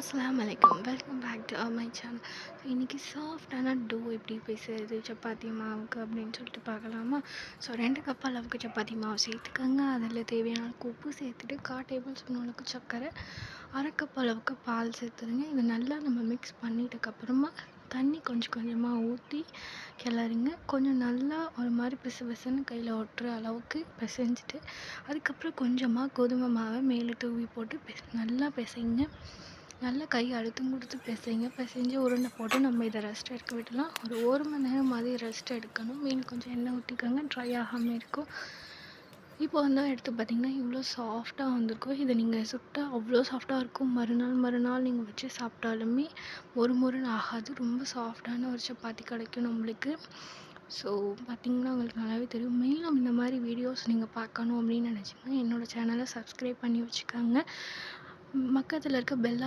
அஸ்ஸலாமு அலைக்கும். Welcome back to my channel. So இன்றைக்கி சாஃப்டான டோ எப்படி போய் சேருது சப்பாத்தி மாவுக்கு அப்படின்னு சொல்லிட்டு பார்க்கலாமா. ஸோ 2 கப் அளவுக்கு சப்பாத்தி மாவு சேர்த்துக்கோங்க. அதில் தேவையான அளவுக்கு உப்பு சேர்த்துட்டு 1/4 டேபிள் ஸ்பூன் அளவுக்கு சர்க்கரை, 1/2 கப் அளவுக்கு பால் சேர்த்துருங்க. இதை நல்லா நம்ம மிக்ஸ் பண்ணிட்டதுக்கப்புறமா தண்ணி கொஞ்சம் கொஞ்சமாக ஊற்றி கிளறிங்க. கொஞ்சம் நல்லா ஒரு மாதிரி பிசு பிசுன்னு கையில் ஒட்டுற அளவுக்கு பிசைஞ்சிட்டு அதுக்கப்புறம் கொஞ்சமாக கோதுமை மாவை மேலே தூவி போட்டு நல்லா பிசைங்க. நல்லா கை அழுத்தம் கொடுத்து பிசைஞ்சு உருண்டை போட்டு நம்ம இதை ரெஸ்ட் எடுக்க விடலாம். ஒரு மணி நேரம் மாதிரி ரெஸ்ட் எடுக்கணும். மீன் கொஞ்சம் எண்ணெய் ஊற்றிக்கோங்க, ட்ரை ஆகாமல் இருக்கும். இப்போ வந்து எடுத்து பார்த்திங்கன்னா இவ்வளோ சாஃப்டாக வந்திருக்கும். இதை நீங்கள் சுட்டால் அவ்வளோ சாஃப்டாக இருக்கும். மறுநாள் நீங்கள் வச்சு சாப்பிட்டாலுமே முறுமுறுன்னு ஆகாது. ரொம்ப சாஃப்டான ஒரு சப்பாத்தி கிடைக்கும் நம்மளுக்கு. ஸோ பார்த்திங்கன்னா உங்களுக்கு நல்லாவே தெரியும். மேலும் இந்த மாதிரி வீடியோஸ் நீங்கள் பார்க்கணும் அப்படின்னு நினச்சிங்கன்னா என்னோடய சேனலை சப்ஸ்கிரைப் பண்ணி வச்சுக்கோங்க. பக்கத்தில் இருக்க பெல்